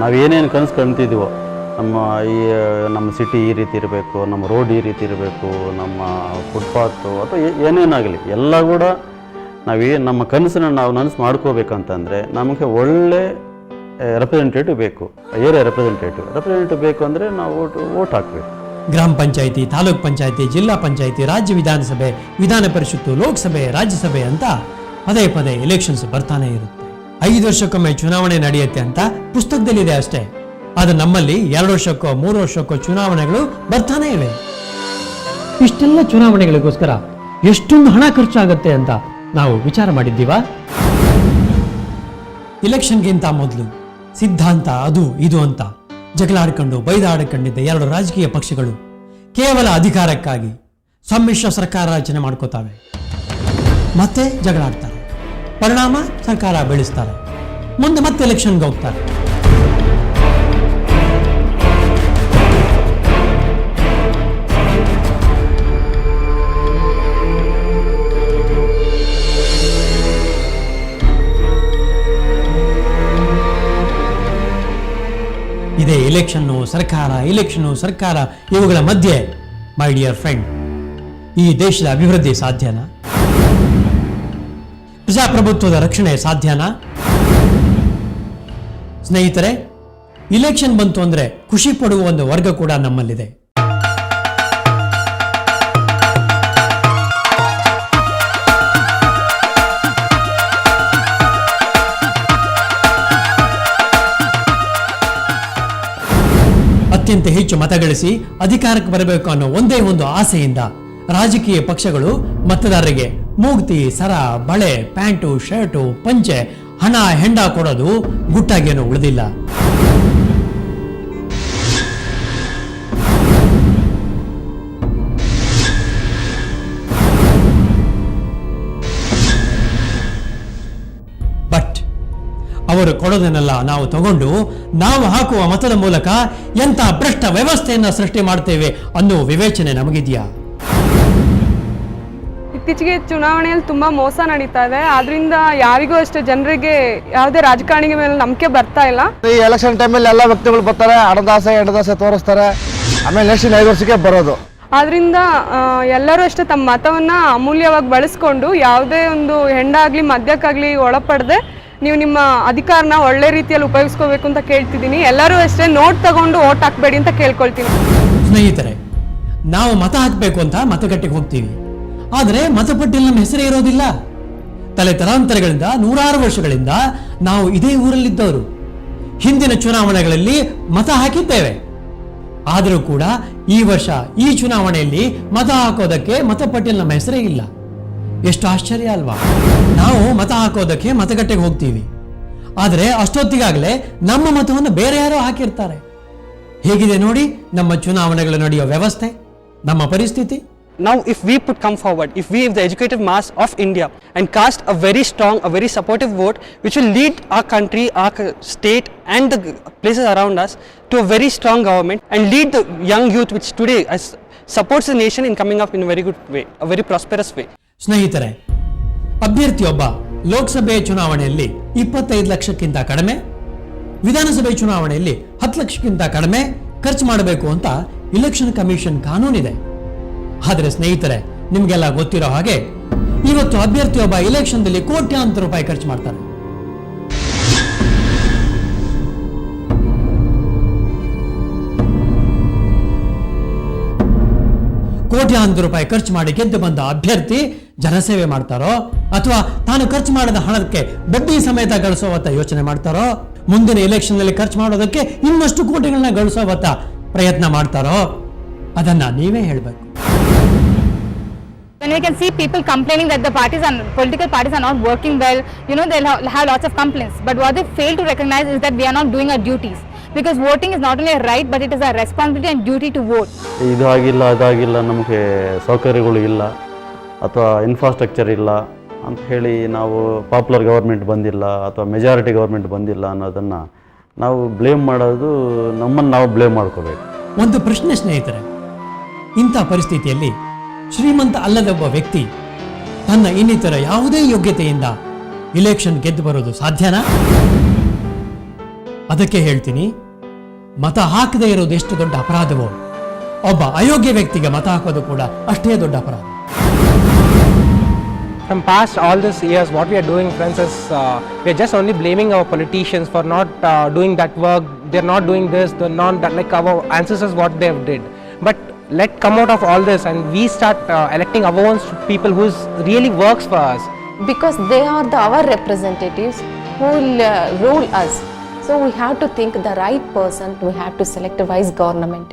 ನಾವೇನೇನು ಕನಸು ಕಾಣ್ತಿದ್ದೀವೋ ನಮ್ಮ ಸಿಟಿ ಈ ರೀತಿ ಇರಬೇಕು, ನಮ್ಮ ರೋಡ್ ಈ ರೀತಿ ಇರಬೇಕು, ನಮ್ಮ ಫುಟ್ಪಾತು ಅಥವಾ ಏನೇನಾಗಲಿ ಎಲ್ಲ ಕೂಡ ನಮ್ಮ ಕನಸನ್ನು ನಾವು ನನಸು ಮಾಡ್ಕೋಬೇಕಂತಂದರೆ ನಮಗೆ ಒಳ್ಳೆ ರೆಪ್ರೆಸೆಂಟೇಟಿವ್ ಬೇಕು, ಏರಿಯಾ ರೆಪ್ರೆಸೆಂಟೇಟಿವ್ ಬೇಕು ಅಂದರೆ ನಾವು ಓಟ್ ಹಾಕಬೇಕು. ಗ್ರಾಮ ಪಂಚಾಯಿತಿ, ತಾಲೂಕ್ ಪಂಚಾಯಿತಿ, ಜಿಲ್ಲಾ ಪಂಚಾಯಿತಿ, ರಾಜ್ಯ ವಿಧಾನಸಭೆ, ವಿಧಾನ ಪರಿಷತ್ತು, ಲೋಕಸಭೆ, ರಾಜ್ಯಸಭೆ ಅಂತ ಪದೇ ಪದೇ ಎಲೆಕ್ಷನ್ಸ್ ಬರ್ತಾನೆ ಇರುತ್ತೆ. 5 ವರ್ಷಕ್ಕೊಮ್ಮೆ ಚುನಾವಣೆ ನಡೆಯುತ್ತೆ ಅಂತ ಪುಸ್ತಕದಲ್ಲಿದೆ ಅಷ್ಟೇ. ಆದರೆ ನಮ್ಮಲ್ಲಿ 2 ವರ್ಷಕ್ಕೋ 3 ವರ್ಷಕ್ಕೋ ಚುನಾವಣೆಗಳು ಬರ್ತಾನೆ ಇವೆ. ಇಷ್ಟೆಲ್ಲ ಚುನಾವಣೆಗಳಿಗೋಸ್ಕರ ಎಷ್ಟೊಂದು ಹಣ ಖರ್ಚಾಗುತ್ತೆ ಅಂತ ನಾವು ವಿಚಾರ ಮಾಡಿದ್ದೀವಾ? ಇಲೆಕ್ಷನ್ಗಿಂತ ಮೊದಲು ಸಿದ್ಧಾಂತ ಅದು ಇದು ಅಂತ ಜಗಳಾಡ್ಕೊಂಡು ಬೈದಾಡಿಕೊಂಡಿದ್ದ 2 ರಾಜಕೀಯ ಪಕ್ಷಗಳು ಕೇವಲ ಅಧಿಕಾರಕ್ಕಾಗಿ ಸಮ್ಮಿಶ್ರ ಸರ್ಕಾರ ರಚನೆ ಮಾಡ್ಕೋತಾವೆ, ಮತ್ತೆ ಜಗಳಾಡ್ತಾರೆ, ಪರಿಣಾಮ ಸರ್ಕಾರ ಬೆಳೆಸ್ತಾರೆ, ಮುಂದೆ ಮತ್ತೆ ಎಲೆಕ್ಷನ್ಗೆ ಹೋಗ್ತಾರೆ. ಇದೇ ಇಲೆಕ್ಷನ್ನು ಸರ್ಕಾರ ಇವುಗಳ ಮಧ್ಯೆ ಮೈ ಡಿಯರ್ ಫ್ರೆಂಡ್, ಈ ದೇಶದ ಅಭಿವೃದ್ಧಿ ಸಾಧ್ಯನಾ? ಪ್ರಜಾಪ್ರಭುತ್ವದ ರಕ್ಷಣೆ ಸಾಧ್ಯನಾ? ಸ್ನೇಹಿತರೆ, ಇಲೆಕ್ಷನ್ ಬಂತು ಅಂದ್ರೆ ಖುಷಿ ಪಡುವ ಒಂದು ವರ್ಗ ಕೂಡ ನಮ್ಮಲ್ಲಿದೆ. ಅತ್ಯಂತ ಹೆಚ್ಚು ಮತ ಗಳಿಸಿ ಅಧಿಕಾರಕ್ಕೆ ಬರಬೇಕು ಅನ್ನೋ ಒಂದೇ ಒಂದು ಆಸೆಯಿಂದ ರಾಜಕೀಯ ಪಕ್ಷಗಳು ಮತದಾರರಿಗೆ ಮೂಗ್ತಿ, ಸರ, ಬಳೆ, ಪ್ಯಾಂಟು, ಶರ್ಟು, ಪಂಚೆ, ಹಣ, ಹೆಂಡ ಕೊಡೋದು ಗುಟ್ಟಾಗೇನೂ ಉಳಿದಿಲ್ಲ. ಬಟ್ ಅವರು ಕೊಡೋದನ್ನೆಲ್ಲ ನಾವು ತಗೊಂಡು ನಾವು ಹಾಕುವ ಮತದ ಮೂಲಕ ಎಂಥ ಭ್ರಷ್ಟ ವ್ಯವಸ್ಥೆಯನ್ನ ಸೃಷ್ಟಿ ಮಾಡ್ತೇವೆ ಅನ್ನೋ ವಿವೇಚನೆ ನಮಗಿದೆಯಾ? ಇತ್ತೀಚೆಗೆ ಚುನಾವಣೆಯಲ್ಲಿ ತುಂಬಾ ಮೋಸ ನಡೀತಾ ಇದೆ. ಆದ್ರಿಂದ ಯಾರಿಗೂ ಅಷ್ಟೇ ಜನರಿಗೆ ಯಾವುದೇ ರಾಜಕಾರಣಿಗಳ ಮೇಲೆ ನಂಬಿಕೆ ಬರ್ತಾ ಇಲ್ಲ. ಈ ಎಲೆಕ್ಷನ್ ಟೈಮಲ್ಲಿ ಎಲ್ಲ ವ್ಯಕ್ತಿಗಳು ಬರ್ತಾರೆ, ಹಣದಾಸೆ ತೋರಿಸ್ತಾರೆ, ಆಮೇಲೆ ನೆಕ್ಸ್ಟ್ 5 ವರ್ಷಕ್ಕೆ ಬರೋದು. ಆದ್ರಿಂದ ಎಲ್ಲರೂ ಅಷ್ಟೇ ತಮ್ಮ ಮತವನ್ನ ಅಮೂಲ್ಯವಾಗಿ ಬಳಸ್ಕೊಂಡು ಯಾವುದೇ ಒಂದು ಹೆಂಡಾಗ್ಲಿ ಮದ್ಯಕ್ಕಾಗ್ಲಿ ಒಳಪಡದೆ ನೀವು ನಿಮ್ಮ ಅಧಿಕಾರನ ಒಳ್ಳೆ ರೀತಿಯಲ್ಲಿ ಉಪಯೋಗಿಸ್ಕೋಬೇಕು ಅಂತ ಕೇಳ್ತಿದ್ದೀನಿ. ಎಲ್ಲರೂ ಅಷ್ಟೇ ನೋಟ್ ತಗೊಂಡು ಓಟ್ ಹಾಕ್ಬೇಡಿ ಅಂತ ಕೇಳ್ಕೊಳ್ತೀನಿ. ಸ್ನೇಹಿತರೆ, ನಾವು ಮತ ಹಾಕಬೇಕು ಅಂತ ಮತಗಟ್ಟೆಗೆ ಹೋಗ್ತೀವಿ, ಆದರೆ ಮತಪಟ್ಟಿಯಲ್ಲಿ ನಮ್ಮ ಹೆಸರೇ ಇರೋದಿಲ್ಲ. ತಲೆತಲಾಂತರಗಳಿಂದ 100 ವರ್ಷಗಳಿಂದ ನಾವು ಇದೇ ಊರಲ್ಲಿದ್ದವರು. ಹಿಂದಿನ ಚುನಾವಣೆಗಳಲ್ಲಿ ಮತ ಹಾಕಿದ್ದೇವೆ, ಆದರೂ ಕೂಡ ಈ ವರ್ಷ ಈ ಚುನಾವಣೆಯಲ್ಲಿ ಮತ ಹಾಕೋದಕ್ಕೆ ಮತಪಟ್ಟಿಯಲ್ಲಿ ನಮ್ಮ ಹೆಸರೇ ಇಲ್ಲ. ಎಷ್ಟು ಆಶ್ಚರ್ಯ ಅಲ್ವಾ? ನಾವು ಮತ ಹಾಕೋದಕ್ಕೆ ಮತಗಟ್ಟೆಗೆ ಹೋಗ್ತೀವಿ, ಆದರೆ ಅಷ್ಟೊತ್ತಿಗಾಗಲೇ ನಮ್ಮ ಮತವನ್ನು ಬೇರೆ ಯಾರೋ ಹಾಕಿರ್ತಾರೆ. ಹೇಗಿದೆ ನೋಡಿ ನಮ್ಮ ಚುನಾವಣೆಗಳು ನಡೆಯೋ ವ್ಯವಸ್ಥೆ, ನಮ್ಮ ಪರಿಸ್ಥಿತಿ. Now if we come forward, if the educated mass of India and cast a very strong, a very supportive vote which will lead our country, our state and the places around us to a very strong government and lead the young youth which today supports the nation in coming up in a very good way, a very prosperous way. ಸ್ನೇಹಿತರೆ, ಅಭ್ಯರ್ಥಿಯೊಬ್ಬ ಲೋಕಸಭೆ ಚುನಾವಣೆಯಲ್ಲಿ 25 ಲಕ್ಷಕ್ಕಿಂತ ಕಡಿಮೆ, ವಿಧಾನಸಭೆ ಚುನಾವಣೆಯಲ್ಲಿ 10 ಲಕ್ಷಕ್ಕಿಂತ ಕಡಿಮೆ ಖರ್ಚು ಮಾಡಬೇಕು ಅಂತ ಇಲೆಕ್ಷನ್ ಕಮಿಷನ್ ಕಾನೂನಿದೆ. ಆದರೆ ಸ್ನೇಹಿತರೆ, ನಿಮಗೆಲ್ಲ ಗೊತ್ತಿರೋ ಹಾಗೆ ಇವತ್ತು ಅಭ್ಯರ್ಥಿಯೊಬ್ಬ ಇಲೆಕ್ಷನ್ದಲ್ಲಿ ಕೋಟ್ಯಾಂತರ ರೂಪಾಯಿ ಖರ್ಚು ಮಾಡ್ತಾರೆ. ಕೋಟ್ಯಾಂತರ ರೂಪಾಯಿ ಖರ್ಚು ಮಾಡಿ ಗೆದ್ದು ಬಂದ ಅಭ್ಯರ್ಥಿ ಜನಸೇವೆ ಮಾಡ್ತಾರೋ ಅಥವಾ ತಾನು ಖರ್ಚು ಮಾಡಿದ ಹಣಕ್ಕೆ ಬಡ್ಡಿ ಸಮೇತ ಗಳಿಸೋವತ್ತ ಯೋಚನೆ ಮಾಡ್ತಾರೋ, ಮುಂದಿನ ಎಲೆಕ್ಷನ್ ನಲ್ಲಿ ಖರ್ಚು ಮಾಡೋದಕ್ಕೆ ಇನ್ನಷ್ಟು ಕೋಟಿಗಳನ್ನ ಗಳಿಸೋವತ್ತ ಪ್ರಯತ್ನ ಮಾಡ್ತಾರೋ, ಅದನ್ನ ನೀವೇ ಹೇಳಬೇಕು. When we can see people complaining that the parties and political parties are not working well, they'll have lots of complaints. But what they fail to recognize is that we are not doing our duties. Because voting is not only a right, but it is a responsibility and duty to vote. ಇದು ಆಗಿಲ್ಲ, ಅದಾಗಿಲ್ಲ, ನಮಗೆ ಸೌಕರ್ಯಗಳು ಇಲ್ಲ ಅಥವಾ infrastructure ಇಲ್ಲ ಅಂತ ಹೇಳಿ ನಾವು ಪಾಪ್ಯುಲರ್ ಗವರ್ಮೆಂಟ್ ಬಂದಿಲ್ಲ ಅಥವಾ ಮೆಜಾರಿಟಿ ಗವರ್ಮೆಂಟ್ ಬಂದಿಲ್ಲ ಅನ್ನೋದನ್ನು ನಾವು ಬ್ಲೇಮ್ ಮಾಡೋದು, ನಮ್ಮನ್ನು ನಾವು ಬ್ಲೇಮ್ ಮಾಡ್ಕೋಬೇಕು. ಒಂದು ಪ್ರಶ್ನೆ ಸ್ನೇಹಿತರೆ, ಇಂಥ ಪರಿಸ್ಥಿತಿಯಲ್ಲಿ ಶ್ರೀಮಂತ ಅಲ್ಲದೊಬ್ಬ ವ್ಯಕ್ತಿ ತನ್ನ ಇನ್ನಿತರ ಯಾವುದೇ ಯೋಗ್ಯತೆಯಿಂದ ಇಲೆಕ್ಷನ್ ಗೆದ್ದು ಬರೋದು ಸಾಧ್ಯನಾ? ಅದಕ್ಕೆ ಹೇಳ್ತೀನಿ, ಮತ ಹಾಕದೇ ಇರೋದು ಎಷ್ಟು ದೊಡ್ಡ ಅಪರಾಧವೋ, ಒಬ್ಬ ಅಯೋಗ್ಯ ವ್ಯಕ್ತಿಗೆ ಮತ ಹಾಕೋದು ಕೂಡ ಅಷ್ಟೇ ದೊಡ್ಡ ಅಪರಾಧ. From past all these years, what we are doing, friends, is we are just only blaming our politicians for not doing that work. They're not doing this. They're not that, like our ancestors what they did. But let come out of all this and we start electing our own people who really works for us. Because they are our representatives who will rule us. So we have to think the right person. We have to select a wise government.